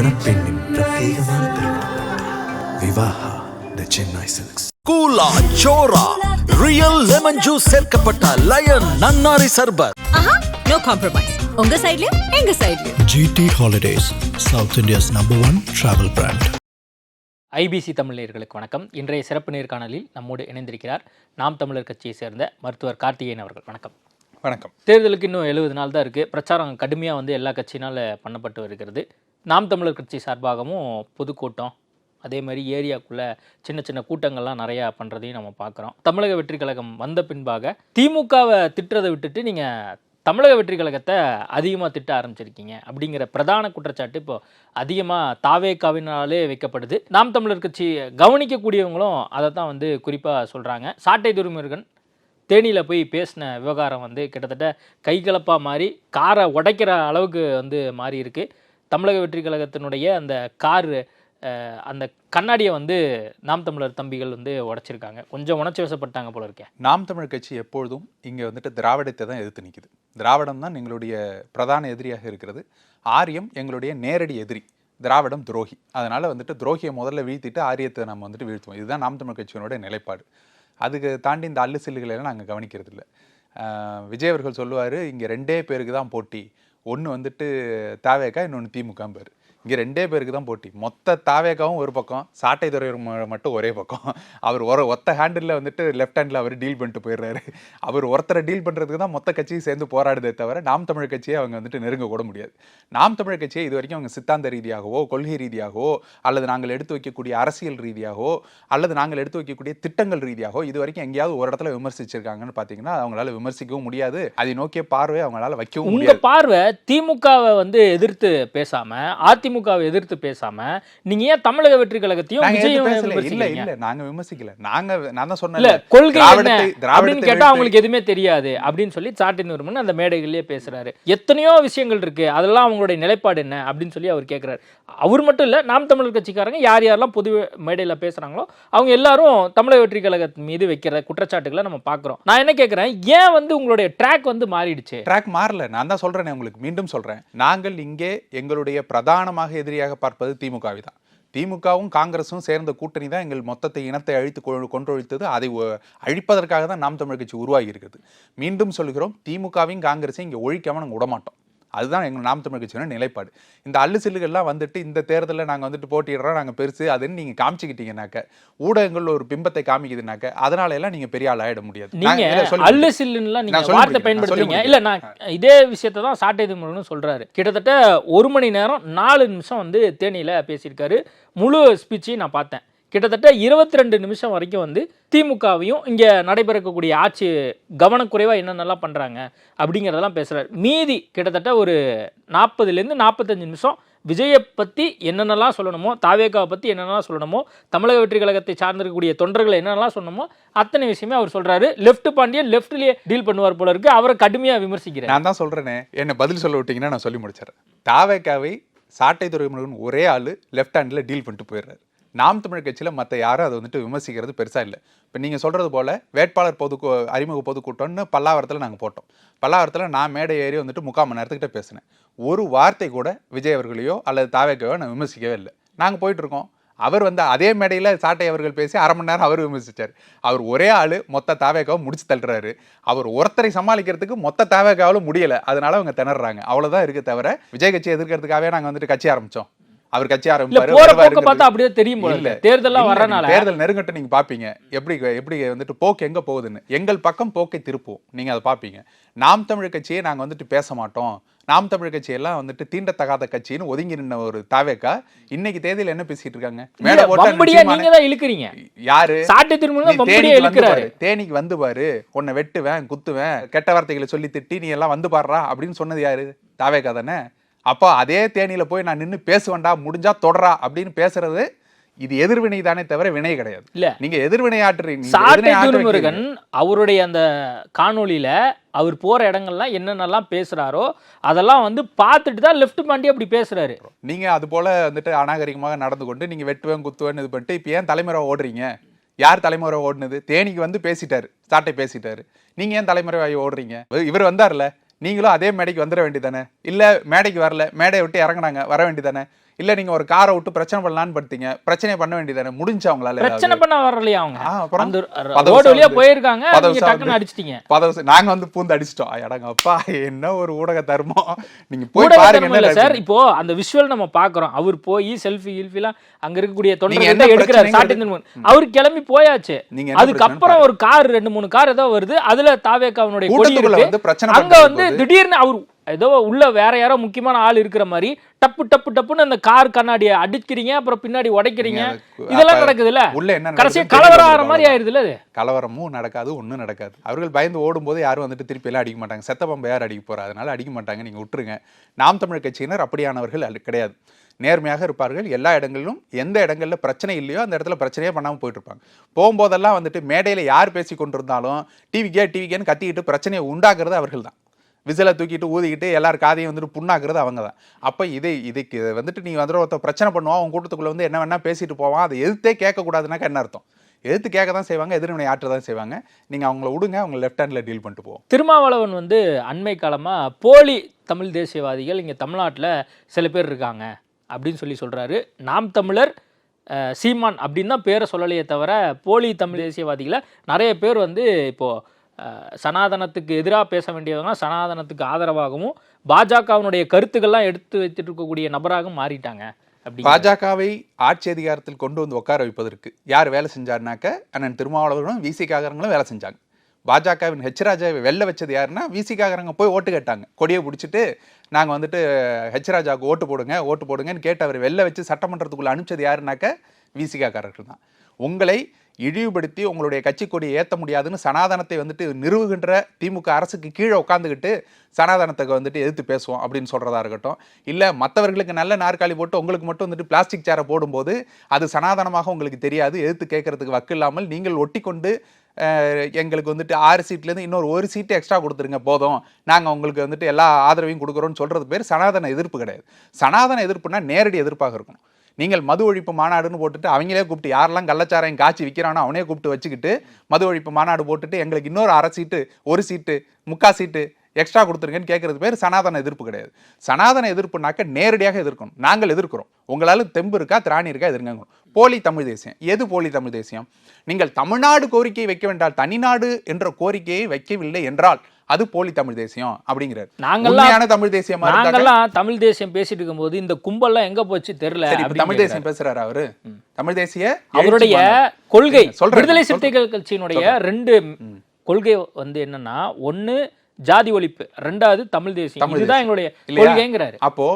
மணப்பெண்ணின் பிரத்யேகமான திருமணம் விவாஹா தி சென்னை சில்க்ஸ். கூலா சோரா ரியல் லெமன் ஜூஸ் சேர்க்கப்பட்ட lion nannari sarbath. No compromise. உங்க சைடுலயும் எங்க சைடுலயும். GT Holidays, South India's #1 travel brand. IBC Tamil நேயர்களுக்கு வணக்கம். இன்றைய சிறப்பு நேர்காணலில் நம்மோடு இணைந்திருக்கிறார் நாம் தமிழர் கட்சியை சேர்ந்த மருத்துவர் கார்த்திகேயன் அவர்கள். வணக்கம். வணக்கம். தேர்தலுக்கு இன்னும் 70 நாள் தான் இருக்குது. பிரச்சாரம் கடுமையாக எல்லா கட்சியினால் பண்ணப்பட்டு வருகிறது. நாம் தமிழர் கட்சி சார்பாகவும் பொதுக்கூட்டம், அதே மாதிரி ஏரியாக்குள்ளே சின்ன சின்ன கூட்டங்கள்லாம் நிறையா பண்ணுறதையும் நம்ம பார்க்குறோம். தமிழக வெற்றி கழகம் வந்த பின்பாக திமுகவை திட்டுறதை விட்டுட்டு நீங்கள் தமிழக வெற்றி கழகத்தை அதிகமாக திட்ட ஆரம்பிச்சிருக்கீங்க அப்படிங்கிற பிரதான குற்றச்சாட்டு இப்போ அதிகமாக தாவேகாவினாலே வைக்கப்படுது. நாம் தமிழர் கட்சி கவனிக்கக்கூடியவங்களும் அதை தான் குறிப்பாக சொல்கிறாங்க. சாட்டை துரைமுருகன் தேனியில் போய் பேசின விவகாரம் கிட்டத்தட்ட கைகலப்பாக மாறி காரை உடைக்கிற அளவுக்கு மாறி இருக்கு. தமிழக வெற்றி கழகத்தினுடைய அந்த காரு அந்த கண்ணாடியை நாம் தமிழர் தம்பிகள் உடைச்சிருக்காங்க. கொஞ்சம் உணர்ச்சி வசப்பட்டாங்க போல இருக்கேன். நாம் தமிழர் கட்சி எப்பொழுதும் இங்கே திராவிடத்தை தான் எதிர்த்து நிற்குது. திராவிடம் தான் எங்களுடைய பிரதான எதிரியாக இருக்கிறது. ஆரியம் எங்களுடைய நேரடி எதிரி, திராவிடம் துரோகி. அதனால் துரோகியை முதல்ல வீழ்த்திட்டு ஆரியத்தை நம்ம வீழ்த்துவோம். இதுதான் நாம் தமிழர் கட்சியினோட நிலைப்பாடு. அதுக்கு தாண்டி இந்த அல்லு சில்லுகளெல்லாம் நாங்கள் கவனிக்கிறது இல்லை. விஜய் சொல்லுவார், இங்கே 2 பேருக்கு தான் போட்டி, ஒன்று தாவேகா, இன்னொன்று திமுக பேர். இங்கே 2 பேருக்கு தான் போட்டி. மொத்த தாவேகாவும் ஒரு பக்கம், சாட்டை துறை மட்டும் ஒரே பக்கம். அவர் ஒத்த ஹேண்டில் லெஃப்ட் ஹேண்டில் அவர் டீல் பண்ணிட்டு போயிடுறாரு. அவர் ஒருத்தரை டீல் பண்ணுறதுக்கு தான் மொத்த கட்சியும் சேர்ந்து போராடுதே தவிர நாம் தமிழர் கட்சியை அவங்க நெருங்க கூட முடியாது. நாம் தமிழர் கட்சியை இது வரைக்கும் அவங்க சித்தாந்த ரீதியாகவோ கொள்கை ரீதியாகவோ அல்லது நாங்கள் எடுத்து வைக்கக்கூடிய அரசியல் ரீதியாகவோ அல்லது நாங்கள் எடுத்து வைக்கக்கூடிய திட்டங்கள் ரீதியாகவோ இது வரைக்கும் எங்கேயாவது ஒரு இடத்துல விமர்சிச்சிருக்காங்கன்னு பார்த்தீங்கன்னா அவங்களால விமர்சிக்கவும் முடியாது. அதை நோக்கிய பார்வை அவங்களால வைக்கவும் முடியாது. உங்க பார்வை திமுகவை எதிர்த்து பேசாம அதிமுகவை எதிர்த்து பேசாம நீங்க ஏன் தமிழக வெற்றி கழகத்தையும் இல்ல நாங்க விமர்சிக்கல. நான் தான் சொன்னேன், கொள்கை அப்படின்னு கேட்டா அவங்களுக்கு எதுவுமே தெரியாது அப்படின்னு சொல்லி சாட்டை துரைமுருகன் அந்த மேடைகளிலே பேசுறாரு. எத்தனையோ விஷயங்கள் இருக்கு, அதெல்லாம் அவங்களுடைய நிலைப்பாடு என்ன அப்படின்னு சொல்லி அவர் கேட்கிறாரு. அவர் மட்டும் இல்ல, நாம் தமிழர் கட்சிக்காரங்க யார் யாரெல்லாம் பொது மேடையில பேசுறாங்களோ அவங்க எல்லாரும் தமிழக வெற்றி கழகத்தின் மீது வைக்கிற குற்றச்சாட்டுகளை நம்ம பாக்குறோம். நான் என்ன கேட்கிறேன், ஏன் உங்களுடைய ட்ராக் மாறிடுச்சு? ட்ராக் மாறல. நான் தான் சொல்றேன், உங்களுக்கு மீண்டும் சொல்றேன். நாங்கள் இங்கே எங்களுடைய பிரதானமாக எதிரியாக பார்ப்பது திமுகவை தான். திமுகவும் காங்கிரஸும் சேர்ந்த கூட்டணி தான் எங்கள் மொத்தத்தை இனத்தை அழித்து கொன்றொழித்தது. அதை அழிப்பதற்காக தான் நாம் தமிழர் கட்சி உருவாகி இருக்குது. மீண்டும் சொல்கிறோம், திமுகவையும் காங்கிரஸையும் இங்கே ஒழிக்காம நாங்கள் விடமாட்டோம். அதுதான் எங்கள் நாம் தமிழர் கட்சியோட நிலைப்பாடு. இந்த அல்லு சில்லுகள்லாம் இந்த தேர்தலில் நாங்கள் போட்டிடுறோம், நாங்கள் பெருசு அதுன்னு நீங்கள் காமிச்சிக்கிட்டீங்கன்னாக்க, ஊடகங்கள் ஒரு பிம்பத்தை காமிக்குதுனாக்க, அதனால எல்லாம் நீங்கள் பெரிய ஆள் ஆயிட முடியாது. அல்லு சில்லுன்னு நீங்க வார்த்தை பயன்படுத்துறீங்க. இல்ல, நான் இதே விஷயத்தை தான் சாட்டை துரைமுருகன் சொல்றாரு. கிட்டத்தட்ட 1 மணி நேரம் 4 நிமிஷம் தேனியில பேசியிருக்காரு. முழு ஸ்பீச்சையும் நான் பார்த்தேன். கிட்டத்தட்ட 22 நிமிஷம் வரைக்கும் திமுகவையும் இங்கே நடைபெறக்கூடிய ஆட்சி கவனக்குறைவாக என்னென்னலாம் பண்ணுறாங்க அப்படிங்கிறதெல்லாம் பேசுகிறார். மீதி கிட்டத்தட்ட ஒரு 40லேருந்து 45 நிமிஷம் விஜயை பற்றி என்னென்னலாம் சொல்லணுமோ, தாவேகாவை பற்றி என்னென்னலாம் சொல்லணுமோ, தமிழக வெற்றி கழகத்தை சார்ந்திருக்கக்கூடிய தொண்டர்களை என்னென்னலாம் சொல்லணுமோ அத்தனை விஷயமே அவர் சொல்கிறாரு. லெஃப்ட் பாண்டியன் லெஃப்ட்லேயே டீல் பண்ணுவார் போல இருக்கு. அவரை கடுமையாக விமர்சிக்கிறேன். நான் தான் சொல்கிறேனே, என்ன பதில் சொல்ல விட்டீங்கன்னா நான் சொல்லி முடிச்சிடறேன். தாவேகாவை சாட்டை துரைமுருகன் ஒரே ஆள் லெஃப்ட் ஹேண்டில் டீல் பண்ணிட்டு போயிடுறாரு. நாம் தமிழர் கட்சியில் மற்ற யாரும் அதை விமர்சிக்கிறது பெருசாக இல்லை. இப்போ நீங்கள் சொல்கிறது போல் வேட்பாளர் அறிமுக பொதுக்கூட்டம்னு பல்லாவரத்தில் நாங்கள் போட்டோம். பல்லாவரத்தில் நான் மேடை ஏறி 3/4 மணி நேரத்துக்கிட்ட பேசினேன். ஒரு வார்த்தை கூட விஜய் அவர்களையோ அல்லது தாவேகாவோ நான் விமர்சிக்கவே இல்லை. நாங்கள் போயிட்டுருக்கோம். அவர் அதே மேடையில் சாட்டை அவர்கள் பேசி 1/2 மணி நேரம் அவர் விமர்சித்தார். அவர் ஒரே ஆள் மொத்த தாவேகாவை முடிச்சு தள்ளுறாரு. அவர் ஒருத்தரை சமாளிக்கிறதுக்கு மொத்த தாவேகாவில் முடியலை. அதனால அவங்க திணறாங்க. அவ்வளோதான் இருக்கு தவிர விஜய் கட்சி எதிர்க்கிறதுக்காகவே நாங்கள் கட்சி ஆரம்பித்தோம். அவர் கட்சி ஆரம்பிப்பாரு. தேர்தல் நெருங்கட்டும் நீங்க பாப்பீங்க எப்படி போக்கு எங்க போகுதுன்னு. எங்கள் பக்கம் போக்கை திருப்போம், நீங்க அதை பாப்பீங்க. நாம் தமிழர் கட்சியை நாங்க பேச மாட்டோம், நாம் தமிழர் கட்சியெல்லாம் தீண்டத்தகாத கட்சின்னு ஒதுங்கி நின்ன ஒரு தாவேகா இன்னைக்கு தேதியில் என்ன பேசிட்டு இருக்காங்க? யாரு? தேனிக்கு வந்து பாரு, உன்னை வெட்டுவேன் குத்துவேன் கெட்ட வார்த்தைகளை சொல்லி திட்டி நீ எல்லாம் வந்து பாடுறா அப்படின்னு சொன்னது யாரு? தாவேகா தானே. அப்போ அதே தேனியில போய் நான் நின்று பேசுவேண்டா, முடிஞ்சா தொடரா அப்படின்னு பேசுறது இது எதிர்வினை தானே தவிர வினை கிடையாது. இல்ல, நீங்க எதிர்வினை ஆற்றுறீங்க. சாட்டை துரைமுருகன் அவருடைய அந்த காணொலியில அவர் போற இடங்கள்லாம் என்னென்னலாம் பேசுறாரோ அதெல்லாம் பார்த்துட்டு தான் லெஃப்ட் பாண்டி அப்படி பேசுறாரு. நீங்க அது போல அநாகரிகமாக நடந்து கொண்டு நீங்க வெட்டுவேன் குத்துவேன் இது பண்ணிட்டு இப்போ ஏன் தலைமுறை ஓடுறீங்க? யார் தலைமுறை ஓடுனது? தேனிக்கு பேசிட்டாரு, சாட்டை பேசிட்டாரு. நீங்க ஏன் தலைமுறை ஓடுறீங்க? இவர் வந்தார்ல, நீங்களும் அதே மேடைக்கு வந்துட வேண்டியதானே? இல்லை மேடைக்கு வரல, மேடையை விட்டு இறங்கினாங்க, வர வேண்டியதானே? இல்ல நீங்க ஒரு காரை விட்டு பிரச்சனை பண்ணலான்னு படுத்தீங்க, பிரச்சனை பண்ண வேண்டியதானே, முடிஞ்சு அவங்களால பிரச்சனை பண்ண வரலையா அவங்க? அப்புறம் அந்த பதவி ரோடு வழியா சார்ந்து- போயிருக்காங்க, பதவி நீங்க டக்குன்னு சார்ந்து- அடிச்சிட்டீங்க. நாங்க வந்து பூந்து அடிச்சிட்டோம். அடங்க அப்பா, என்ன ஒரு ஊடக தர்மம், நீங்க போய் ஊடக பாருங்க தர்மம் இல்ல என்ன சார். இப்போ அந்த விஷுவல் நம்ம பாக்குறோம். அவர் போய் செல்ஃபி கில்ஃபிலாம் அங்க இருக்கக்கூடிய நீங்க தொண்டர்கள் என்ன தான் எடுக்கிறாரு. பிரச்சனைங்க சாட்டின் அவர் கிளம்பி போயாச்சு. நீங்க என்ன அதுக்கப்புறம் ஒரு கார் 2-3 கார் ஏதோ வருது. அதுல தாவேக்காவுடைய கொடி கூட்டத்துக்குள்ள இருக்கு. வந்து பிரச்சனை அங்க பண்றது வந்து திடீர்னு அவர் ஏதோ உள்ள வேற யாரோ முக்கியமான ஆள் இருக்கிற மாதிரி டப்பு டப்பு டப்புன்னு அந்த கார் கண்ணாடியை அடிக்கிறீங்க, அப்புறம் பின்னாடி உடைக்கிறீங்க. இதெல்லாம் நடக்குதுல்ல, உள்ள என்ன கடைசியா நடக்குதுன்னு கலவரம் தெரியல. ஆகிற மாதிரி ஆயிருதுல்ல அது. கலவரமும் நடக்காது, ஒன்றும் நடக்காது. அவர்கள் பயந்து ஓடும்போது யாரும் வந்துட்டு திருப்பி எல்லாம் அடிக்க மாட்டாங்க. செத்த பம்பை யார் அடிக்க போறா, அதனால அடிக்க மாட்டாங்க, நீங்க விட்டுருங்க. நாம் தமிழர் கட்சியினர் அப்படியானவர்கள் கிடையாது. நேர்மையாக இருப்பார்கள். எல்லா இடங்களிலும் எந்த இடங்கள்ல பிரச்சனை இல்லையோ அந்த இடத்துல பிரச்சனையே பண்ணாமல் போயிட்டு இருப்பாங்க. போகும்போதெல்லாம் வந்துட்டு மேடையில் யார் பேசி கொண்டிருந்தாலும் டிவிக்கேன்னு கத்திக்கிட்டு பிரச்சனையை உண்டாக்குறது அவர்கள் தான். விசிலை தூக்கிட்டு ஊதிக்கிட்டு எல்லாரும் காதையும் வந்துட்டு புண்ணாக்குறது அவங்க தான். அப்போ இதுக்கு வந்துட்டு நீ வந்துட்டு ஒருத்தர் பிரச்சனை பண்ணுவான், அவங்க கூட்டத்துக்குள்ள வந்து என்ன வேணா பேசிட்டு போவான், அதை எதிர்த்தே கேட்கக்கூடாதுனாக்கா என்ன அர்த்தம்? எதிர்த்து கேட்க தான் செய்வாங்க, எதிர்வினை ஆற்ற தான் செய்வாங்க. நீங்கள் அவங்கள விடுங்க, அவங்க லெஃப்ட் ஹேண்டில் டீல் பண்ணிட்டு போவோம். திருமாவளவன் வந்து அண்மை காலமாக போலி தமிழ் தேசியவாதிகள் இங்கே தமிழ்நாட்டில் சில பேர் இருக்காங்க அப்படின்னு சொல்கிறாரு. நாம் தமிழர் சீமான் அப்படின்னு தான் பேரை சொல்லலையே தவிர போலி தமிழ் தேசியவாதிகளை நிறைய பேர் வந்து இப்போது சனாதனத்துக்கு எதிராக பேச வேண்டியவங்க சனாதனத்துக்கு ஆதரவாகவும் பாஜகவினுடைய கருத்துக்கள்லாம் எடுத்து வைத்துட்டு இருக்கக்கூடிய நபராக மாறிட்டாங்க. அப்படி பாஜகவை ஆட்சி அதிகாரத்தில் கொண்டு வந்து உட்கார வைப்பதற்கு யார் வேலை செஞ்சாருனாக்க அண்ணன் திருமாவளவனும் விசிகாரங்களும் வேலை செஞ்சாங்க. பாஜகவின் ஹெச்ராஜாவை வெளில வச்சது யாருன்னா விசிகாரங்க போய் ஓட்டு கேட்டாங்க. கொடியை பிடிச்சிட்டு நாங்கள் வந்துட்டு ஹெச்ராஜாவுக்கு ஓட்டு போடுங்கன்னு கேட்டு அவர் வெளில வச்சு சட்டமன்றத்துக்குள்ள அனுப்பிச்சது யாருனாக்க விசிகாரர்கள் தான். உங்களை இழிவுபடுத்தி உங்களுடைய கட்சி கொடியை ஏற்ற முடியாதுன்னு சனாதனத்தை வந்துட்டு நிறுவுகின்ற திமுக அரசுக்கு கீழே உட்காந்துக்கிட்டு சனாதனத்துக்கு வந்துட்டு எதிர்த்து பேசுவோம் அப்படின்னு சொல்கிறதா இருக்கட்டும், இல்லை மற்றவர்களுக்கு நல்ல நாற்காலி போட்டு உங்களுக்கு மட்டும் வந்துட்டு பிளாஸ்டிக் சேரை போடும்போது அது சனாதனமாக உங்களுக்கு தெரியாது, எதிர்த்து கேட்கறதுக்கு வக்கு இல்லாமல் நீங்கள் ஒட்டி கொண்டு எங்களுக்கு வந்துட்டு 6 சீட்லேருந்து இன்னொரு 1 சீட்டு எக்ஸ்ட்ரா கொடுத்துருங்க போதும், நாங்கள் உங்களுக்கு வந்துட்டு எல்லா ஆதரவையும் கொடுக்குறோன்னு சொல்கிறது பேர் சனாதன எதிர்ப்பு கிடையாது. சனாதன எதிர்ப்புனா நேரடி எதிர்ப்பாக இருக்கணும். நீங்கள் மது ஒழிப்பு மாநாடுன்னு போட்டுட்டு அவங்களே கூப்பிட்டு யாரெல்லாம் கள்ளச்சாராயம் காய்ச்சி விற்கிறானோ அவனே கூப்பிட்டு வச்சுக்கிட்டு மது ஒழிப்பு மாநாடு போட்டுட்டு எங்களுக்கு இன்னொரு 1/2 சீட்டு 1 சீட்டு 3/4 சீட்டு எக்ஸ்ட்ரா கொடுத்துருங்கன்னு கேட்கறது பேர் சனாதன எதிர்ப்பு கிடையாது. சனாதன எதிர்ப்புனாக்க நேரடியாக எதிர்க்கணும். நாங்கள் எதிர்க்கிறோம், உங்களால் தெம்பு இருக்கா திராணி இருக்கா எதிர்ங்க. போலி தமிழ் தேசியம் எது போலி தமிழ் தேசியம்? நீங்கள் தமிழ்நாடு கோரிக்கையை வைக்க வேண்டாம், தனிநாடு என்ற கோரிக்கையை வைக்கவில்லை என்றால் அது போலி தமிழ் தேசியம் அப்படிங்கிறார். நாங்கெல்லாம் தமிழ் தேசியம் தமிழ் தேசியம் பேசிட்டு இருக்கும்போது இந்த கும்பல்லாம் எங்க போச்சு தெரியல. தமிழ் தேசியம் பேசுறாரு அவரு. தமிழ் தேசிய அவருடைய கொள்கை விடுதலை சிறுத்தைகள் கட்சியினுடைய 2 கொள்கை வந்து என்னன்னா, 1 ஜாதி ஒழிப்பு, 2வது தமிழ் தேசியம். இதுதான் எங்களுடைய கொள்கைங்கிறாரு. அப்போ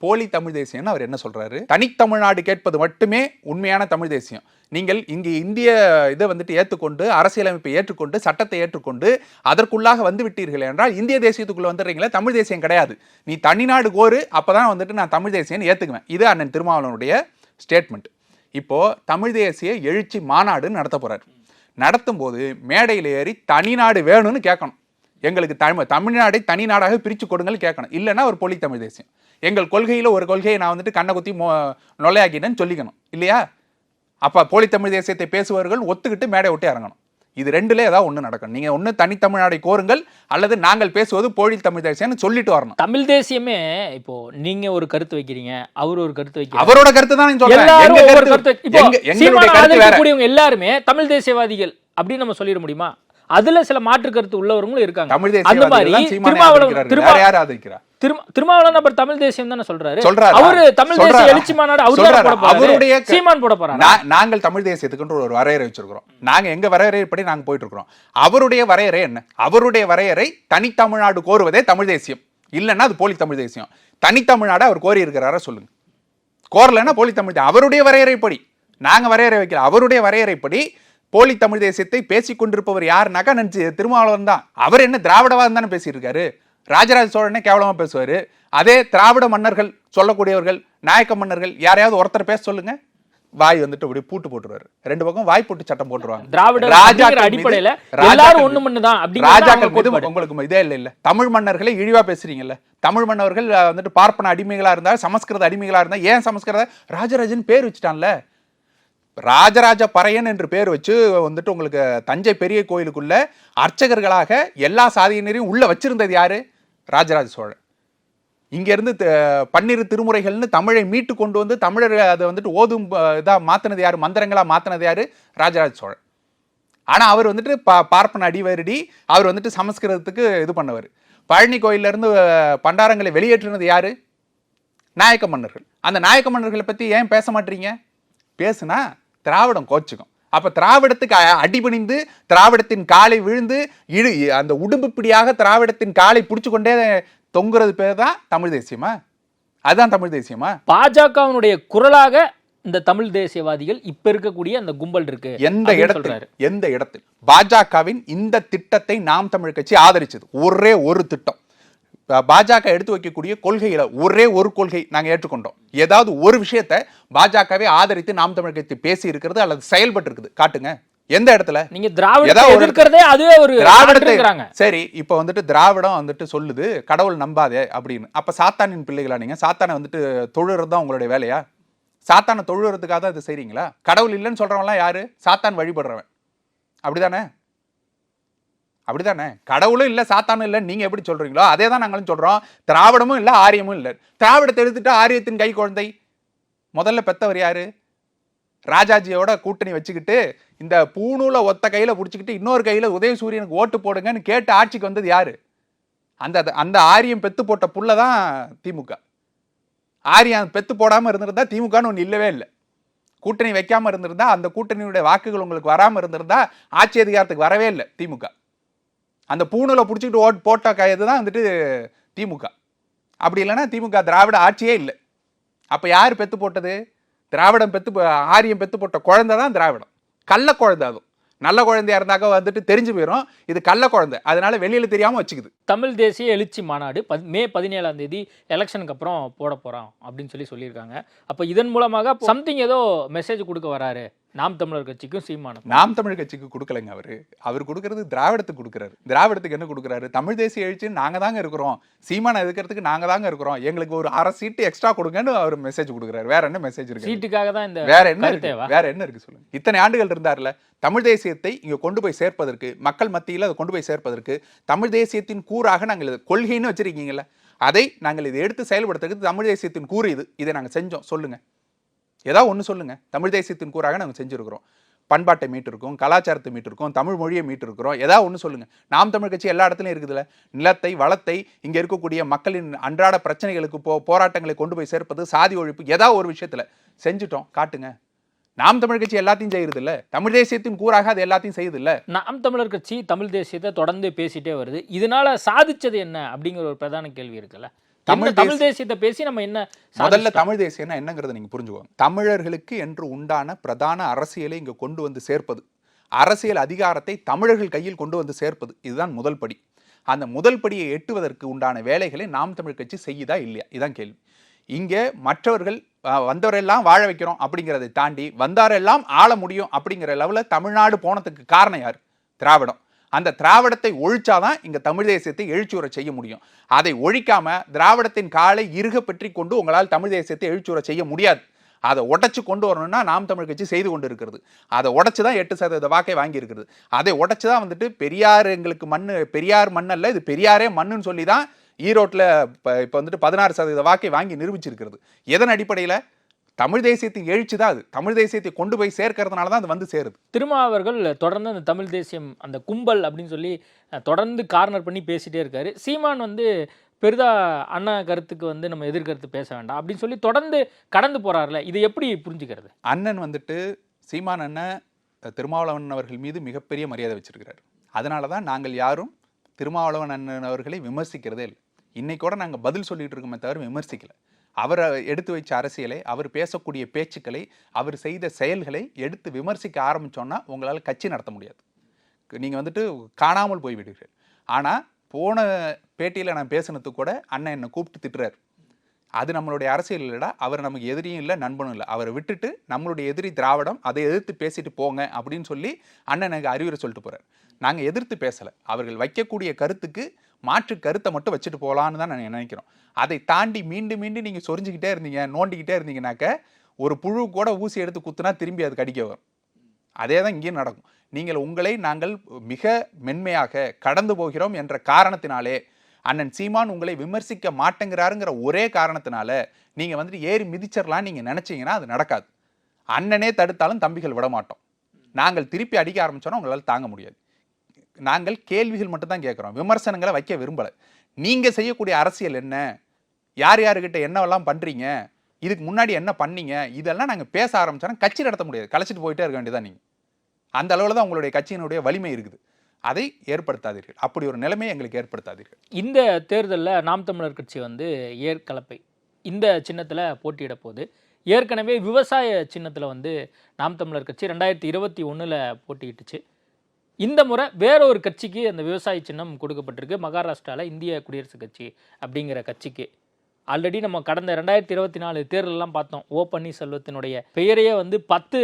போலி தமிழ் தேசியம் அவர் என்ன சொல்றாரு? தனித்தமிழ்நாடு கேட்பது மட்டுமே உண்மையான தமிழ் தேசியம். நீங்கள் இங்கு இந்திய இதை வந்துட்டு ஏற்றுக்கொண்டு அரசியலமைப்பை ஏற்றுக்கொண்டு சட்டத்தை ஏற்றுக்கொண்டு அதற்குள்ளாக வந்து விட்டீர்கள் என்றால் இந்திய தேசியத்துக்குள்ள வந்துடுறீங்களே, தமிழ் தேசியம் கிடையாது. நீ தனிநாடு கோரு, அப்பதான் வந்துட்டு நான் தமிழ் தேசியம் ஏத்துக்குவேன். இது அண்ணன் திருமாவளவனுடைய ஸ்டேட்மெண்ட். இப்போ தமிழ் தேசிய எழுச்சி மாநாடு நடத்த போறாரு. நடத்தும் போது மேடையில் ஏறி தனிநாடு வேணும்னு கேட்கணும். எங்களுக்கு தமிழ்நாடை தனிநாடாக பிரித்து கொடுங்கள் கேட்கணும். இல்லைன்னா ஒரு போலி தமிழ் தேசியம். எங்கள் கொள்கையில் ஒரு கொள்கையை நான் வந்துட்டு கண்ணை குத்தி நொல்லையாக்கினேன்னு சொல்லிக்கணும் இல்லையா? அப்போ போலி தமிழ் தேசியத்தை பேசுபவர்கள் ஒத்துக்கிட்டு மேடை விட்டு இறங்கணும். இது 2ல ஏதாவது ஒன்று நடக்கணும். நீங்கள் ஒன்று தனித்தமிழ்நாடை கோருங்கள் அல்லது நாங்கள் பேசுவது போலி தமிழ் தேசியம்னு சொல்லிட்டு வரணும். தமிழ் தேசியமே இப்போ நீங்க ஒரு கருத்து வைக்கிறீங்க, அவர் ஒரு கருத்து வைக்கிறீங்க, அவரோட கருத்து தான் எல்லாருமே தமிழ் தேசியவாதிகள் அப்படின்னு நம்ம சொல்லிட முடியுமா? அதுல சில மாற்று கருத்து உள்ளவர்களும் இருக்காங்க. அந்த மாதிரி திருமாவளவன் அப்புறம் தமிழ் தேசியம் தானே சொல்றாரு. அவரு தமிழ் தேசிய எழுச்சி மாநாடு அவருடைய சீமான் போட போறாரு. நாங்கள் தமிழ் தேசியத்துக்கு ஒரு வரையறை வச்சிருக்கிறோம். நாங்க எங்க வரையறைப்படி நாங்க போயிட்டு இருக்கிறோம். அவருடைய வரையறை என்ன? அவருடைய வரையறை தனித்தமிழ்நாடு கோருவதே தமிழ் தேசியம், இல்லைன்னா அது போலி தமிழ் தேசியம். தனித்தமிழ்நாடு அவர் கோரி இருக்கிறாரா சொல்லுங்க. கோரலன்னா போலி தமிழ். அவருடைய வரையறைப்படி நாங்க வரையறை வைக்கல. அவருடைய வரையறைப்படி போலி தமிழ் தேசியத்தை பேசிக் கொண்டிருப்பவர் யாருனாக்கா திருமாவளவன் தான். அவர் என்ன திராவிடவாதம் தானே பேசிட்டு இருக்காரு. ராஜராஜ சோழனே கேவலமா பேசுவாரு. அதே திராவிட மன்னர்கள் சொல்லக்கூடியவர்கள், நாயக்க மன்னர்கள் யாரையாவது ஒருத்தர் பேச சொல்லுங்க, வாய் வந்துட்டு அப்படி பூட்டு போட்டுருவாரு. 2 பக்கம் வாய் போட்டு சட்டம் போட்டுருவாங்க. ராஜாக்கள் அடிப்படையில எல்லாரும் ஒண்ணு மண்ணுதான் அப்படி ராஜாக்கள் மீது உங்களுக்கு இதே இல்ல தமிழ் மன்னர்களை இழிவா பேசுறீங்கல்ல. தமிழ் மன்னர்கள் வந்துட்டு பார்ப்பன அடிமைகளா இருந்தா, சமஸ்கிருத அடிமைகளா இருந்தா, ஏன் சமஸ்கிருத ராஜராஜன் பேர் வச்சுட்டான்ல. ராஜராஜ பறையன் என்று பேர் வச்சு வந்துட்டு உங்களுக்கு தஞ்சை பெரிய கோயிலுக்குள்ள அர்ச்சகர்களாக எல்லா சாதியினரையும் உள்ள வச்சிருந்தது யாரு? ராஜராஜ சோழன். இங்கேருந்து பன்னிரு திருமுறைகள்னு தமிழை மீட்டு கொண்டு வந்து தமிழர் அதை வந்துட்டு ஓதும் இதாக மாற்றினது யார், மந்திரங்களாக மாற்றினது யார்? ராஜராஜ சோழன். ஆனால் அவர் வந்துட்டு பார்ப்பன அடிவருடி, அவர் வந்துட்டு சமஸ்கிருதத்துக்கு இது பண்ணவர். பழனி கோயிலேருந்து பண்டாரங்களை வெளியேற்றினது யார்? நாயக்க மன்னர்கள். அந்த நாயக்க மன்னர்களை பற்றி ஏன் பேச மாட்டீங்க? பேசுனா திராவிடம் கோச்சுக்கும். அப்போ திராவிடத்துக்கு அடிபணிந்து திராவிடத்தின் காலை விழுந்து அந்த உடும்பு பிடியாக திராவிடத்தின் காலை பிடிச்சு கொண்டே தொங்குறது பேர் தான் தமிழ் தேசியமா? அதுதான் தமிழ் தேசியமா? பாஜகவினுடைய குரலாக இந்த தமிழ் தேசியவாதிகள் இப்ப இருக்கக்கூடிய அந்த கும்பல் இருக்கு. எந்த இடத்தில் பாஜகவின் இந்த திட்டத்தை நாம் தமிழ் கட்சி ஆதரிச்சது? ஒரே ஒரு திட்டம். பாஜக எடுத்து வைக்கக்கூடிய கொள்கையில ஒரே ஒரு கொள்கை நாங்க ஏற்றுக்கொண்டோம். ஏதாவது ஒரு விஷயத்தை பாஜகவை ஆதரித்து நாம் தமிழ் கட்சி பேசி இருக்கிறது அல்லது செயல்பட்டு இருக்குது காட்டுங்க. எந்த இடத்துல? நீங்க திராவிடத்தை எதிர்க்கிறதே அதுவே ஒரு திராவிடத்தை. சரி, இப்ப வந்துட்டு திராவிடம் வந்துட்டு சொல்லுது கடவுள் நம்பாதே அப்படின்னு. அப்ப சாத்தானின் பிள்ளைகளா நீங்க? சாத்தானை வந்துட்டு தொழுறது தான் உங்களுடைய வேலையா? சாத்தானை தொழுறதுக்காக தான் இது செய்றீங்களா? கடவுள் இல்லைன்னு சொல்றவன்லாம் யாரு? சாத்தான் வழிபடுறவன். அப்படிதானே? அப்படிதானே? கடவுளும் இல்லை சாத்தானும் இல்லை நீங்க எப்படி சொல்றீங்களோ அதே தான் நாங்களும் சொல்றோம். திராவிடமும் இல்லை ஆரியமும் இல்லை. திராவிடத்தை எடுத்துட்டு ஆரியத்தின் கை குழந்தை முதல்ல பெத்தவர் யாரு? ராஜாஜியோட கூட்டணி வச்சுக்கிட்டு இந்த பூணூல ஒத்த கையில பிடிச்சிக்கிட்டு இன்னொரு கையில உதயசூரியனுக்கு ஓட்டு போடுங்கன்னு கேட்டு ஆட்சிக்கு வந்தது யாரு? அந்த ஆரியம் பெத்து போட்ட புள்ளதான் திமுக. ஆரியம் பெத்து போடாம இருந்திருந்தா திமுகன்னு ஒன்று இல்லவே இல்லை. கூட்டணி வைக்காம இருந்திருந்தா, அந்த கூட்டணியுடைய வாக்குகள் உங்களுக்கு வராம இருந்திருந்தா ஆட்சி அதிகாரத்துக்கு வரவே இல்லை திமுக. அந்த பூணூல பிடிச்சிக்கிட்டு ஓட்டு போட்ட கைது தான் வந்துட்டு திமுக. அப்படி இல்லைன்னா திமுக திராவிட ஆட்சியே இல்லை. அப்ப யார் பெத்து போட்டது? திராவிடம் ஆரியம் பெத்து போட்ட குழந்தை தான் திராவிடம். கள்ள குழந்தை. அதுவும் நல்ல குழந்தையா இருந்தாக்க வந்துட்டு தெரிஞ்சு போயிடும் இது கள்ள குழந்தை. அதனால வெளியில தெரியாம வச்சுக்குது. தமிழ் தேசிய எழுச்சி மாநாடு மே 17ஆம் தேதி எலெக்ஷனுக்கு அப்புறம் போட போறோம் அப்படின்னு சொல்லியிருக்காங்க. அப்ப இதன் மூலமாக சம்திங் ஏதோ மெசேஜ் கொடுக்க வராரு நாம் தமிழர் கட்சிக்கும் சீமானும். நாம் தமிழ் கட்சிக்கு கொடுக்கலைங்க. அவர் கொடுக்கறது திராவிடத்துக்கு கொடுக்குறாரு. திராவிடத்துக்கு என்ன கொடுக்குறாரு? தமிழ் தேசிய எழுச்சி நாங்க தாங்க இருக்கிறோம், சீமானை எதுக்கிறதுக்கு நாங்க தாங்க இருக்கிறோம், எங்களுக்கு ஒரு 1/2 சீட்டு எக்ஸ்ட்ரா கொடுங்கன்னு அவர் மெசேஜ் கொடுக்குறாரு. வேற என்ன மெசேஜ் இருக்கு? சீட்டுக்காக தான் இந்த வேற என்ன இருக்கு சொல்லுங்க? இத்தனை ஆண்டுகள் இருந்தார்ல, தமிழ் தேசியத்தை இங்க கொண்டு போய் சேர்ப்பதற்கு, மக்கள் மத்தியில் அதை கொண்டு போய் சேர்ப்பதற்கு தமிழ் தேசியத்தின் கூறாக நாங்கள் கொள்கைன்னு வச்சிருக்கீங்கல்ல, அதை நாங்கள் இதை எடுத்து செயல்படுத்துறதுக்கு தமிழ் தேசியத்தின் கூறு இதை நாங்கள் செஞ்சோம். சொல்லுங்க, ஏதாவது ஒன்று சொல்லுங்க. தமிழ் தேசியத்தின் கூறாக நாங்கள் செஞ்சுருக்கிறோம். பண்பாட்டை மீட்டிருக்கோம், கலாச்சாரத்தை மீட்டிருக்கோம், தமிழ் மொழியை மீட்டிருக்கிறோம். ஏதாவது ஒன்று சொல்லுங்க. நாம் தமிழ் கட்சி எல்லா இடத்துலையும் இருக்குதுல்ல. நிலத்தை, வளத்தை, இங்கே இருக்கக்கூடிய மக்களின் அன்றாட பிரச்சனைகளுக்கு போராட்டங்களை கொண்டு போய் சேர்ப்பது, சாதி ஒழிப்பு, ஏதாவது ஒரு விஷயத்துல செஞ்சுட்டோம் காட்டுங்க. நாம் தமிழ் கட்சி எல்லாத்தையும் செய்யுது இல்ல, தமிழ் தேசியத்தின் கூறாக அது எல்லாத்தையும் செய்யுது இல்ல. நாம் தமிழர் கட்சி தமிழ் தேசியத்தை தொடர்ந்து பேசிட்டே வருது. இதனால சாதிச்சது என்ன அப்படிங்கிற ஒரு பிரதான கேள்வி இருக்குல்ல. தமிழ் தேசியத்தை பேசி நம்ம என்ன? முதல்ல தமிழ் தேசியம்னா என்னங்கிறத நீங்க புரிஞ்சுக்கோங்க. தமிழர்களுக்கு என்று உண்டான பிரதான அரசியலை இங்க கொண்டு வந்து சேர்ப்பது, அரசியல் அதிகாரத்தை தமிழர்கள் கையில் கொண்டு வந்து சேர்ப்பது, இதுதான் முதல் படி. அந்த முதல் படியை எட்டுவதற்கு உண்டான வேலைகளை நாம் தமிழ் கட்சி செய்யுதா இல்லையா? இதுதான் கேள்வி. இங்கே மற்றவர்கள் வந்தவரெல்லாம் வாழ வைக்கிறோம் அப்படிங்கிறதை தாண்டி வந்தாரெல்லாம் ஆள முடியும் அப்படிங்கிற லெவலில் தமிழ்நாடு போனதுக்கு காரணம் யார்? திராவிடம். அந்த திராவிடத்தை ஒழிச்சாதான் இங்க தமிழ் தேசியத்தை எழுச்சியுற செய்ய முடியும். அதை ஒழிக்காம திராவிடத்தின் காலை இறுக பற்றி கொண்டு உங்களால் தமிழ் தேசியத்தை எழுச்சியுற செய்ய முடியாது. அதை உடைச்சு கொண்டு வரணும்னா நாம் தமிழ் கட்சி செய்து கொண்டு இருக்கிறது. அதை உடைச்சுதான் 8% வாக்கை வாங்கி இருக்கிறது. அதை உடைச்சுதான் வந்துட்டு பெரியார் எங்களுக்கு மண்ணு, பெரியார் மண்ணல்ல இது பெரியாரே மண்ணுன்னு சொல்லி தான் ஈரோட்டில் இப்போ வந்துட்டு 16% வாக்கை வாங்கி நிரூபிச்சிருக்கிறது. எதன் அடிப்படையில்? தமிழ் தேசியத்தின் எழுச்சி தான் அது. தமிழ் தேசியத்தை கொண்டு போய் சேர்க்கறதுனால தான் அது வந்து சேருது. திருமாவர்கள் தொடர்ந்து அந்த தமிழ் தேசியம் அந்த கும்பல் அப்படின்னு சொல்லி தொடர்ந்து கார்னர் பண்ணி பேசிட்டே இருக்காரு. சீமான் வந்து பெரிதா அண்ணா கருத்துக்கு வந்து நம்ம எதிர்கருத்து பேச வேண்டாம் அப்படின்னு சொல்லி தொடர்ந்து கடந்து போறாருல, இது எப்படி புரிஞ்சுக்கிறது? அண்ணன் வந்துட்டு சீமான் அண்ணன் திருமாவளவன் அவர்கள் மீது மிகப்பெரிய மரியாதை வச்சிருக்கிறார். அதனால தான் நாங்கள் யாரும் திருமாவளவன் அண்ணன் அவர்களை விமர்சிக்கிறதே இல்லை. இன்னைக்கு கூட நாங்கள் பதில் சொல்லிட்டு இருக்கோமே தவிர விமர்சிக்கல. அவர் எடுத்து வச்ச அரசியலை, அவர் பேசக்கூடிய பேச்சுக்களை, அவர் செய்த செயல்களை எடுத்து விமர்சிக்க ஆரம்பிச்சோன்னா உங்களால் கட்சி நடத்த முடியாது. நீங்கள் வந்துட்டு காணாமல் போய்விடுவீர்கள். ஆனால் போன பேட்டியில் நான் பேசினதுக்கு கூட அண்ணன் என்னை கூப்பிட்டு திட்டுறாரு. அது நம்மளுடைய அரசியல் இல்லைடா, அவர் நமக்கு எதிரியும் இல்லை நண்பனும் இல்லை, அவரை விட்டுட்டு நம்மளுடைய எதிரி திராவிடம், அதை எதிர்த்து பேசிட்டு போங்க அப்படின்னு சொல்லி அண்ணன் எனக்கு அறிவுரை சொல்லிட்டு போகிறார். நாங்கள் எதிர்த்து பேசலை. அவர்கள் வைக்கக்கூடிய கருத்துக்கு மாற்று கருத்தை மட்டும் வச்சுட்டு போகலான்னு தான் நான் நினைக்கிறோம். அதை தாண்டி மீண்டும் மீண்டும் நீங்கள் சொரிஞ்சிக்கிட்டே இருந்தீங்க, நோண்டிக்கிட்டே இருந்தீங்கன்னாக்க ஒரு புழு கூட ஊசி எடுத்து குத்துனா திரும்பி அது கடிக்க வரும். அதே தான் இங்கேயும் நடக்கும். நீங்கள் உங்களை நாங்கள் மிக மென்மையாக கடந்து போகிறோம் என்ற காரணத்தினாலே அண்ணன் சீமான் உங்களை விமர்சிக்க மாட்டேங்கிறாருங்கிற ஒரே காரணத்தினால நீங்கள் வந்துட்டு ஏறி மிதிச்சிடலாம் நீங்கள் நினச்சிங்கன்னா அது நடக்காது. அண்ணனே தடுத்தாலும் தம்பிகள் விட மாட்டோம். நாங்கள் திருப்பி அடிக்க ஆரம்பித்தோன்னா உங்களால் தாங்க முடியாது. நாங்கள் கேள்விகள் மட்டும் தான் கேட்குறோம், விமர்சனங்களை வைக்க விரும்பலை. நீங்கள் செய்யக்கூடிய அரசியல் என்ன, யார் யாருக்கிட்ட என்னவெல்லாம் பண்ணுறீங்க, இதுக்கு முன்னாடி என்ன பண்ணீங்க, இதெல்லாம் நாங்கள் பேச ஆரம்பிச்சோன்னா கட்சி நடத்த முடியாது, கலைச்சிட்டு போயிட்டே இருக்க வேண்டியதான். நீங்கள் அந்த அளவில் தான் உங்களுடைய கட்சியினுடைய வலிமை இருக்குது. அதை ஏற்படுத்தாதீர்கள், அப்படி ஒரு நிலைமையை எங்களுக்கு ஏற்படுத்தாதீர்கள். இந்த தேர்தலில் நாம் தமிழர் கட்சி வந்து ஏற்கலப்பை இந்த சின்னத்தில் போட்டியிட போகுது. ஏற்கனவே விவசாய சின்னத்தில் வந்து நாம் தமிழர் கட்சி 2021 போட்டியிட்டுச்சு. இந்த முறை வேற ஒரு கட்சிக்கு அந்த விவசாய சின்னம் கொடுக்கப்பட்டிருக்கு. மகாராஷ்டிராவில் இந்திய குடியரசுக் கட்சி அப்படிங்கிற கட்சிக்கு. ஆல்ரெடி நம்ம கடந்த 2024 தேர்தலெல்லாம் பார்த்தோம். ஓ பன்னீர்செல்வத்தினுடைய பெயரையே வந்து 10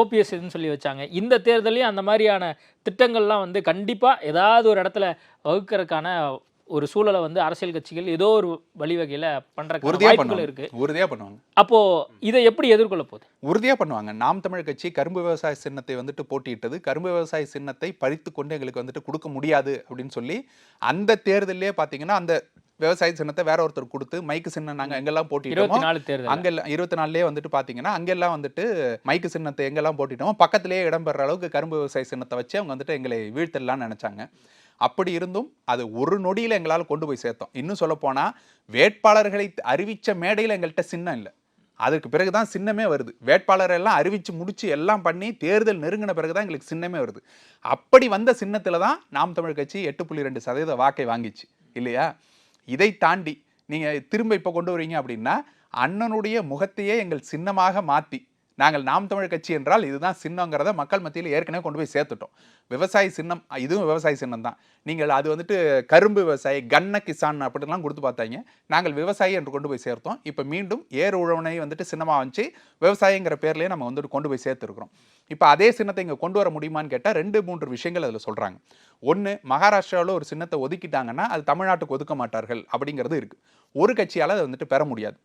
ஓபிஎஸ்ன்னு சொல்லி வச்சாங்க. இந்த தேர்தலையும் அந்த மாதிரியான திட்டங்கள்லாம் வந்து கண்டிப்பாக ஏதாவது ஒரு இடத்துல வகுக்கிறதுக்கான ஒரு சூழலை வந்து அரசியல் கட்சிகள் ஏதோ ஒரு வழிவகையில் பண்ணுற வாய்ப்புகள் இருக்கு. உறுதியாக பண்ணுவாங்க. அப்போ இதை எப்படி எதிர்கொள்ள போகுது? உறுதியாக பண்ணுவாங்க. நாம் தமிழ் கட்சி கரும்பு விவசாய சின்னத்தை வந்துட்டு போட்டியிட்டது. கரும்பு விவசாய சின்னத்தை பறித்து கொண்டு எங்களுக்கு வந்துட்டு கொடுக்க முடியாது அப்படின்னு சொல்லி அந்த தேர்தலே பார்த்தீங்கன்னா அந்த விவசாய சின்னத்தை வேற ஒருத்தர் கொடுத்து மைக்கு சின்னம் நாங்கள் எங்கெல்லாம் போட்டிட்டோமோ அங்கெல்லாம் 24 வந்துட்டு பார்த்தீங்கன்னா அங்கெல்லாம் வந்துட்டு மைக்கு சின்னத்தை எங்கெல்லாம் போட்டிட்டோமோ பக்கத்திலேயே இடம்பெற அளவுக்கு கரும்பு விவசாய சின்னத்தை வச்சு அவங்க வந்துட்டு எங்களை வீழ்த்தலாம்னு நினைச்சாங்க. அப்படி இருந்தும் அது ஒரு நொடியில் எங்களால் கொண்டு போய் சேர்த்தோம். இன்னும் சொல்ல போனால் வேட்பாளர்களை அறிவித்த மேடையில் எங்கள்கிட்ட சின்னம் இல்லை. அதுக்கு பிறகுதான் சின்னமே வருது. வேட்பாளர் எல்லாம் அறிவிச்சு முடிச்சு எல்லாம் பண்ணி தேர்தல் நெருங்கின பிறகுதான் எங்களுக்கு சின்னமே வருது. அப்படி வந்த சின்னத்தில் தான் நாம் தமிழ் கட்சி 8.2% வாக்கை வாங்கிச்சு இல்லையா? இதை தாண்டி நீங்கள் திரும்ப இப்போ கொண்டு வரீங்க அப்படின்னா அண்ணனுடைய முகத்தையே எங்கள் சின்னமாக மாற்றி நாங்கள் நாம் தமிழ் கட்சி என்றால் இதுதான் சின்னங்கிறத மக்கள் மத்தியில் ஏற்கனவே கொண்டு போய் சேர்த்துட்டோம். விவசாய சின்னம், இதுவும் விவசாய சின்னம் தான். நீங்கள் அது வந்துட்டு கரும்பு விவசாயி கண்ண கிசான் அப்படின்லாம் கொடுத்து பார்த்தாங்க. நாங்கள் விவசாயி என்று கொண்டு போய் சேர்த்தோம். இப்போ மீண்டும் ஏர் உழவனை வந்துட்டு சின்னமாக வச்சு விவசாயிங்கிற பேர்லேயே நம்ம வந்துட்டு கொண்டு போய் சேர்த்துருக்குறோம். இப்போ அதே சின்னத்தை இங்கே கொண்டு வர முடியுமான்னு கேட்டால் 2-3 விஷயங்கள் அதில் சொல்கிறாங்க. ஒன்று, மகாராஷ்டிராவில் ஒரு சின்னத்தை ஒதுக்கிட்டாங்கன்னா அது தமிழ்நாட்டுக்கு ஒதுக்க மாட்டார்கள் அப்படிங்கிறது இருக்குது. ஒரு கட்சியால் அதை வந்துட்டு பெற முடியாது.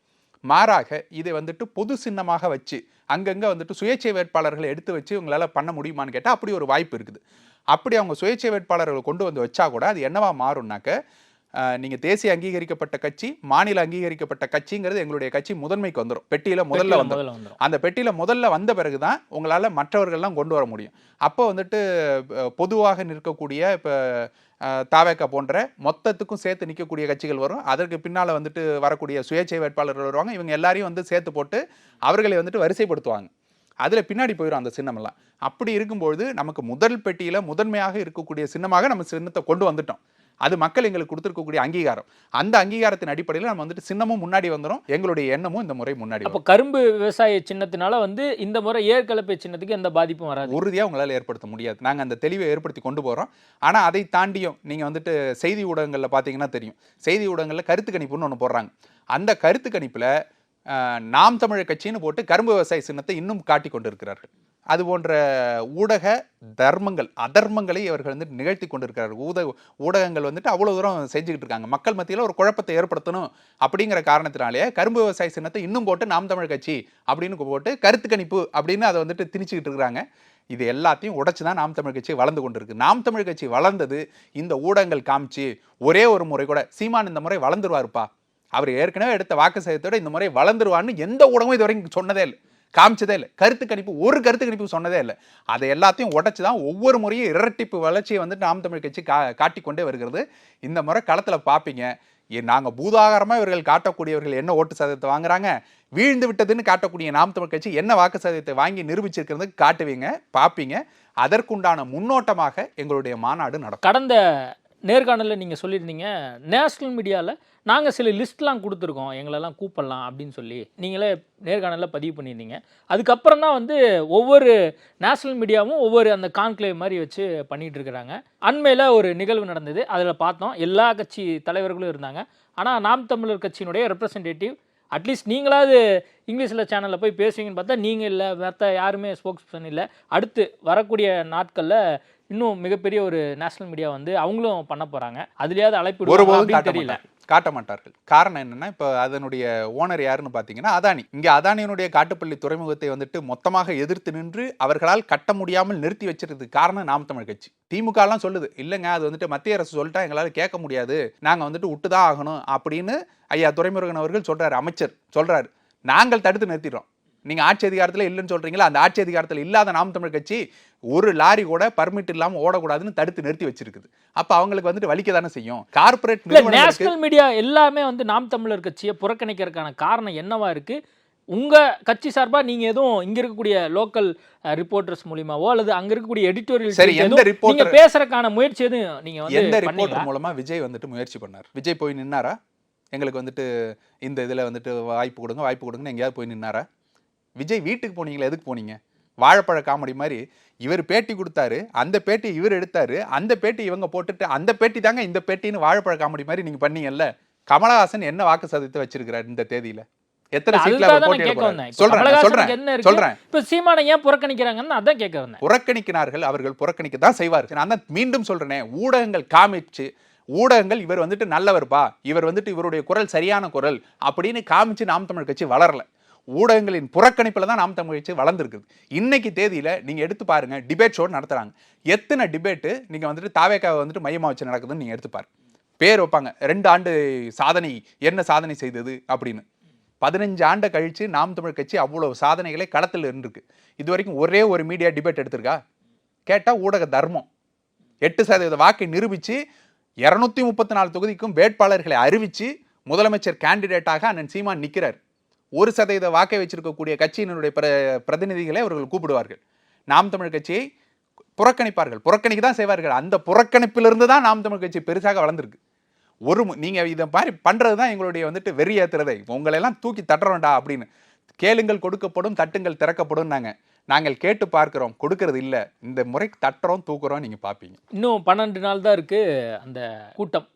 மாறாக இதை வந்துட்டு பொது சின்னமாக வச்சு அங்கங்கே வந்துட்டு சுயேட்சை வேட்பாளர்களை எடுத்து வச்சு உங்களால் பண்ண முடியுமான்னு கேட்டால் அப்படி ஒரு வாய்ப்பு இருக்குது. அப்படி அவங்க சுயேட்சை வேட்பாளர்களை கொண்டு வந்து வச்சா கூட அது என்னவா மாறும்னாக்க நீங்கள் தேசிய அங்கீகரிக்கப்பட்ட கட்சி, மாநில அங்கீகரிக்கப்பட்ட கட்சிங்கிறது எங்களுடைய கட்சி முதன்மைக்கு வந்துடும். பெட்டியில் முதல்ல வந்துடும். அந்த பெட்டியில் முதல்ல வந்த பிறகு தான் உங்களால் மற்றவர்கள்லாம் கொண்டு வர முடியும். அப்போ வந்துட்டு பொதுவாக நிற்கக்கூடிய இப்போ தாவேக்கா போன்ற மொத்தத்துக்கும் சேர்த்து நிற்கக்கூடிய கட்சிகள் வரும். அதற்கு பின்னால் வந்துட்டு வரக்கூடிய சுயேட்சை வேட்பாளர்கள் வருவாங்க. இவங்க எல்லாரையும் வந்து சேர்த்து போட்டு அவர்களை வந்துட்டு வரிசைப்படுத்துவாங்க. அதில் பின்னாடி போயிடும் அந்த சின்னமெல்லாம். அப்படி இருக்கும்பொழுது நமக்கு முதல் பெட்டியில் முதன்மையாக இருக்கக்கூடிய சின்னமாக நம்ம சின்னத்தை கொண்டு வந்துட்டோம். அது மக்கள் எங்களுக்கு கொடுத்துருக்கக்கூடிய அங்கீகாரம். அந்த அங்கீகாரத்தின் அடிப்படையில் நம்ம வந்துட்டு சின்னமும் முன்னாடி வந்துடும். எங்களுடைய எண்ணமும் இந்த முறை முன்னாடி. அப்போ கரும்பு விவசாய சின்னத்தினால வந்து இந்த முறை ஏற்கலப்பை சின்னத்துக்கு எந்த பாதிப்பும் வராது. உறுதியாக உங்களால் ஏற்படுத்த முடியாது. நாங்கள் அந்த தெளிவை ஏற்படுத்தி கொண்டு போகிறோம். ஆனால் அதை தாண்டியும் நீங்கள் வந்துட்டு செய்தி ஊடகங்களில் பார்த்தீங்கன்னா தெரியும். செய்தி ஊடகங்களில் கருத்து கணிப்புன்னு ஒன்று போடுறாங்க. அந்த கருத்து கணிப்பில் நாம் தமிழர் கட்சின்னு போட்டு கரும்பு விவசாய சின்னத்தை இன்னும் காட்டி கொண்டு இருக்கிறார்கள். அது போன்ற ஊடக தர்மங்கள் அதர்மங்களை இவர்கள் வந்து நிகழ்த்தி கொண்டிருக்கிறார்கள். ஊடகங்கள் வந்துட்டு அவ்வளோ தூரம் செஞ்சுக்கிட்டு இருக்காங்க. மக்கள் மத்தியில் ஒரு குழப்பத்தை ஏற்படுத்தணும் அப்படிங்கிற காரணத்தினாலேயே கரும்பு விவசாய சின்னத்தை இன்னும் போட்டு நாம் தமிழ் கட்சி அப்படின்னு போட்டு கருத்து கணிப்பு அப்படின்னு அதை வந்துட்டு திணிச்சுக்கிட்டு இருக்கிறாங்க. இது எல்லாத்தையும் உடைச்சு தான் நாம் தமிழ் கட்சி வளர்ந்து கொண்டு இருக்கு. நாம் தமிழ் கட்சி வளர்ந்தது இந்த ஊடகங்கள் காமிச்சு. ஒரே ஒரு முறை கூட சீமான் இந்த முறை வளர்ந்துருவாருப்பா, அவர் ஏற்கனவே எடுத்த வாக்கு சதவீதத்தோட இந்த முறை வளர்ந்துருவான்னு எந்த ஊடகமும் இது வரைக்கும் சொன்னதே இல்லை, காமிச்சதே இல்லை. கருத்து கணிப்பு ஒரு கருத்து கணிப்பு சொன்னதே இல்லை. அதை எல்லாத்தையும் உடைச்சு தான் ஒவ்வொரு முறையும் இரட்டிப்பு வளர்ச்சியை வந்து நாம் தமிழ் கட்சி காட்டிக்கொண்டே வருகிறது. இந்த முறை களத்தில் பார்ப்பீங்க. நாங்கள் பூதாகாரமாக இவர்கள் காட்டக்கூடியவர்கள் என்ன ஓட்டு சதவீதத்தை வாங்குறாங்க, வீழ்ந்து விட்டதுன்னு காட்டக்கூடிய நாம் தமிழ் கட்சி என்ன வாக்கு சதவீதத்தை வாங்கி நிரூபிச்சிருக்கிறது காட்டுவீங்க, பார்ப்பீங்க. அதற்குண்டான முன்னோட்டமாக எங்களுடைய மாநாடு நடக்கும். கடந்த நேர்காணலில் நீங்கள் சொல்லியிருந்தீங்க, நேஷ்னல் மீடியாவில் நாங்கள் சில லிஸ்ட்லாம் கொடுத்துருக்கோம், எங்களெல்லாம் கூப்பிடலாம் அப்படின்னு சொல்லி நீங்களே நேர்காணலில் பதிவு பண்ணியிருந்தீங்க. அதுக்கப்புறம் தான் வந்து ஒவ்வொரு நேஷ்னல் மீடியாவும் ஒவ்வொரு அந்த கான்க்ளேவ் மாதிரி வச்சு பண்ணிகிட்டு இருக்கிறாங்க. அண்மையில் ஒரு நிகழ்வு நடந்தது, அதில் பார்த்தோம் எல்லா கட்சி தலைவர்களும் இருந்தாங்க. ஆனால் நாம் தமிழர் கட்சியினுடைய ரெப்ரசன்டேட்டிவ் அட்லீஸ்ட் நீங்களாவது இங்கிலீஷில் சேனலில் போய் பேசுவீங்கன்னு பார்த்தா நீங்கள் இல்லை, மற்ற யாருமே ஸ்போக்ஸ் பர்சன் இல்லை. அடுத்து வரக்கூடிய நாட்களில் இன்னும் மிகப்பெரிய ஒரு நேஷனல் மீடியா வந்து அவங்களும் பண்ண போகிறாங்க. அதுலேயாவது அழைப்பு தெரியல. காட்ட மாட்டார்கள். காரணம் என்னன்னா, இப்போ அதனுடைய ஓனர் யாருன்னு பார்த்தீங்கன்னா அதானி. இங்கே அதானியினுடைய காட்டுப்பள்ளி துறைமுகத்தை வந்துட்டு மொத்தமாக எதிர்த்து நின்று அவர்களால் கட்ட முடியாமல் நிறுத்தி வச்சிருக்கிறதுக்கு காரணம் நாம் தமிழ் கட்சி. திமுகலாம் சொல்லுது, இல்லைங்க அது வந்துட்டு மத்திய அரசு சொல்லிட்டா எங்களால் கேட்க முடியாது, நாங்கள் வந்துட்டு விட்டுதான் ஆகணும் அப்படின்னு ஐயா துரைமுருகன் அவர்கள் சொல்றாரு, அமைச்சர் சொல்றாரு. நாங்கள் தடுத்து நிறுத்திடுறோம். நீங்க ஆட்சி அதிகாரத்தில் இல்லைன்னு சொல்றீங்களா, அந்த ஆட்சி அதிகாரத்தில் இல்லாத நாம் தமிழ் கட்சி ஒரு லாரி கூட பர்மிட் இல்லாம ஓடக்கூடாதுன்னு தடுத்து நிறுத்தி வச்சிருக்குது. அப்ப அவங்களுக்கு வந்துட்டு வலிக்க தானே செய்யும். கார்ப்பரேட் நேஷனல் மீடியா எல்லாமே வந்து நாம் தமிழர் கட்சியை புறக்கணிக்கிறதுக்கான காரணம் என்னவா இருக்கு? உங்க கட்சி சார்பா நீங்க எதுவும் இங்க இருக்கக்கூடிய லோக்கல் ரிப்போர்ட்டர்ஸ் மூலமாவோ அல்லது அங்க இருக்கக்கூடிய எடிட்டோரியல் நீங்க பேசுறதுக்கான முயற்சி எதுவும் நீங்க வந்து எந்த ரிப்போர்ட்டர் மூலமா விஜய் வந்துட்டு முயற்சி பண்ணார்? விஜய் போய் நின்னாரா? எங்களுக்கு வந்துட்டு இந்த இதுல வந்துட்டு வாய்ப்பு கொடுங்கன்னு எங்கேயாவது போய் நின்னாரா? விஜய் வீட்டுக்கு போனீங்களா? எதுக்கு போனீங்க? வாழைப்பழ காமெடி மாதிரி இவர் பேட்டி கொடுத்தாரு, அந்த பேட்டி இவர் எடுத்தாரு, அந்த பேட்டி இவங்க போட்டுட்டு அந்த பேட்டி தாங்க இந்த பேட்டின்னு வாழைப்பழ காமெடி மாதிரி நீங்க பண்ணீங்கல்ல. கமலஹாசன் என்ன வாக்கு சதவீதத்தை வச்சிருக்கிறார் இந்த தேதியில? எத்தனை சீட்ல சொல்றேன். இப்ப சீமானை ஏன் புறக்கணிக்கிறாங்கன்னு அதான் கேட்க வந்தேன். புறக்கணிக்கிறார்கள், அவர்கள் புறக்கணிக்க தான் செய்வார்கள். நான் மீண்டும் சொல்றேனே, ஊடகங்கள் காமிச்சு, ஊடகங்கள் இவர் வந்துட்டு நல்லவர்பா, இவர் வந்துட்டு இவருடைய குரல் சரியான குரல் அப்படின்னு காமிச்சு நாம் தமிழ் கட்சி வளரல. ஊடகங்களின் புறக்கணிப்பில் தான் நாம் தமிழ் கட்சி வளர்ந்துருக்குது. இன்னைக்கு தேதியில் நீங்கள் எடுத்து பாருங்க, டிபேட் ஷோ நடத்துகிறாங்க. எத்தனை டிபேட்டு நீங்கள் வந்துட்டு தாவேக்காவை வந்துட்டு மையமாக வச்சு நடக்குதுன்னு நீங்கள் எடுத்து பாருங்க. பேர் வைப்பாங்க, 2 ஆண்டு சாதனை, என்ன சாதனை செய்தது அப்படின்னு. 15 ஆண்டு கழித்து நாம் தமிழ் கட்சி அவ்வளோ சாதனைகளை களத்தில் இருந்திருக்கு. இது வரைக்கும் ஒரே ஒரு மீடியா டிபேட் எடுத்திருக்கா? கேட்டால் ஊடக தர்மம். 8% வாக்கை நிரூபித்து 234 தொகுதிக்கும் வேட்பாளர்களை அறிவித்து முதலமைச்சர் கேண்டிடேட்டாக அண்ணன் சீமான் நிற்கிறார். 1% வாக்கை வச்சிருக்கக்கூடிய கட்சியினுடைய பிரதிநிதிகளை அவர்கள் கூப்பிடுவார்கள். நாம் தமிழ் கட்சியை புறக்கணிப்பார்கள், புறக்கணிக்க தான் செய்வார்கள். அந்த புறக்கணிப்பிலிருந்து தான் நாம் தமிழ் கட்சி பெருசாக வளர்ந்துருக்கு. நீங்க இதை மாதிரி பண்றது தான் எங்களுடைய வந்துட்டு வெறி ஏத்துறதை, உங்களெல்லாம் தூக்கி தட்டுறோம்டா அப்படின்னு. கேளுங்கள் கொடுக்கப்படும், தட்டுங்கள் திறக்கப்படும். நாங்கள் கேட்டு பார்க்கிறோம், கொடுக்கறது இல்லை. இந்த முறை தட்டுறோம் தூக்குறோம், நீங்க பார்ப்பீங்க. இன்னும் 12 நாள் தான் இருக்கு அந்த கூட்டம்.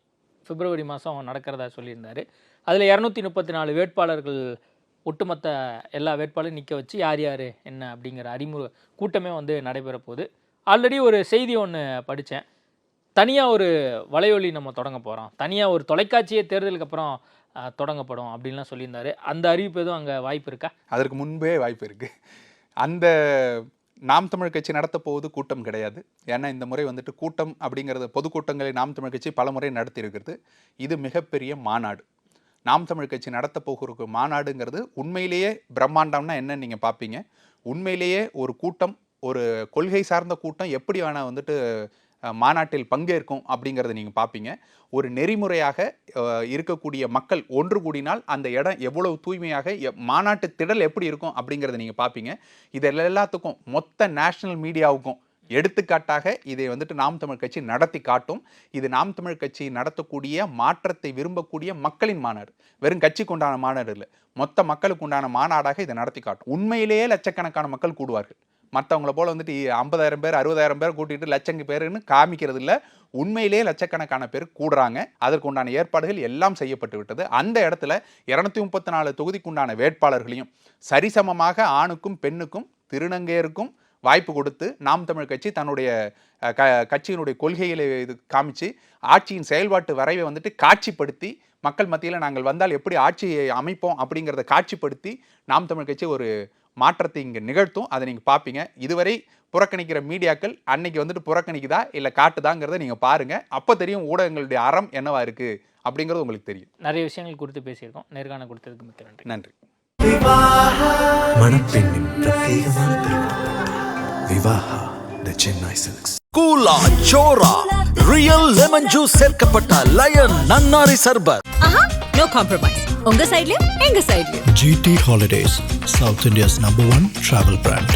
பிப்ரவரி மாதம் நடக்கிறதா சொல்லியிருந்தாரு. அதில் 234 வேட்பாளர்கள், ஒட்டுமொத்த எல்லா வேட்பாளரும் நிற்க வச்சு யார் யார் என்ன அப்படிங்கிற அறிமுக கூட்டமே வந்து நடைபெற போகுது. ஆல்ரெடி ஒரு செய்தி ஒன்று படித்தேன். தனியாக ஒரு வலையொலி நம்ம தொடங்க போகிறோம், தனியாக ஒரு தொலைக்காட்சியே தேர்தலுக்கு அப்புறம் தொடங்கப்படும் அப்படின்லாம் சொல்லியிருந்தாரு. அந்த அறிவிப்பு எதுவும் அங்கே வாய்ப்பு இருக்கா? அதற்கு முன்பே வாய்ப்பு இருக்குது. அந்த நாம் தமிழ் கட்சி நடத்த போவது கூட்டம் கிடையாது. ஏன்னா இந்த முறை வந்துட்டு கூட்டம் அப்படிங்கிறது, பொதுக்கூட்டங்களை நாம் தமிழ் கட்சி பல முறை நடத்தி இருக்கிறது. இது மிகப்பெரிய மாநாடு. நாம் தமிழ் கட்சி நடத்த போகிற மாநாடுங்கிறது உண்மையிலேயே பிரம்மாண்டம்னா என்னன்னு நீங்கள் பார்ப்பீங்க. உண்மையிலேயே ஒரு கூட்டம், ஒரு கொள்கை சார்ந்த கூட்டம் எப்படி வேணால் வந்துட்டு மாநாட்டில் பங்கேற்கும் அப்படிங்கிறத நீங்கள் பார்ப்பீங்க. ஒரு நெறிமுறையாக இருக்கக்கூடிய மக்கள் ஒன்று கூடினால் அந்த இடம் எவ்வளவு தூய்மையாக, மாநாட்டு திடல் எப்படி இருக்கும் அப்படிங்கிறத நீங்கள் பார்ப்பீங்க. இது எல்லாத்துக்கும், மொத்த நேஷனல் மீடியாவுக்கும் எடுத்துக்காட்டாக இதை வந்துட்டு நாம் தமிழ் கட்சி நடத்தி காட்டும். இது நாம் தமிழ் கட்சி நடத்தக்கூடிய மாற்றத்தை விரும்பக்கூடிய மக்களின் மாநாடு. வெறும் கட்சிக்கு உண்டான மாநாடு இல்லை, மொத்த மக்களுக்கு உண்டான மாநாடாக இதை நடத்தி காட்டும். உண்மையிலேயே லட்சக்கணக்கான மக்கள் கூடுவார்கள். மற்றவங்கள போல வந்துட்டு 50,000 பேர் 60,000 பேர் கூட்டிட்டு லட்சங்க பேருன்னு காமிக்கிறது இல்லை. உண்மையிலேயே லட்சக்கணக்கான பேர் கூடுறாங்க. அதற்கு உண்டான ஏற்பாடுகள் எல்லாம் செய்யப்பட்டு விட்டது. அந்த இடத்துல 234 தொகுதிக்கு உண்டான வேட்பாளர்களையும் சரிசமமாக ஆணுக்கும் பெண்ணுக்கும் திருநங்கையருக்கும் வாய்ப்பு கொடுத்து நாம் தமிழ் கட்சி தன்னுடைய கட்சியினுடைய கொள்கைகளை இது காமிச்சு ஆட்சியின் செயல்பாட்டு வரைவை வந்துட்டு காட்சிப்படுத்தி, மக்கள் மத்தியில் நாங்கள் வந்தால் எப்படி ஆட்சியை அமைப்போம் அப்படிங்கிறத காட்சிப்படுத்தி நாம் தமிழ் கட்சி ஒரு மாற்றத்தை இங்கே நிகழ்த்தும். அதை நீங்கள் பார்ப்பீங்க. இதுவரை புறக்கணிக்கிற மீடியாக்கள் அன்னைக்கு வந்துட்டு புறக்கணிக்குதா இல்லை காட்டுதாங்கிறத நீங்கள் பாருங்கள். அப்போ தெரியும் ஊடகங்களுடைய அறம் என்னவா இருக்குது அப்படிங்கிறது உங்களுக்கு தெரியும். நிறைய விஷயங்கள் குறித்து பேசியிருக்கோம். நேர்காணல் கொடுத்ததுக்கு மிக்க நன்றி. நன்றி. மணப்பெண்ணின் பிரத்யேகமான திருமணம் விவாஹா தி சென்னை சில்க்ஸ். கூலா சோரா ரியல் லெமன் ஜூஸ் சேர்க்கப்பட்ட lion nannari sarbath. No compromise. உங்க சைடுலயும் எங்க சைடுலயும். GT Holidays, South India's #1 travel brand.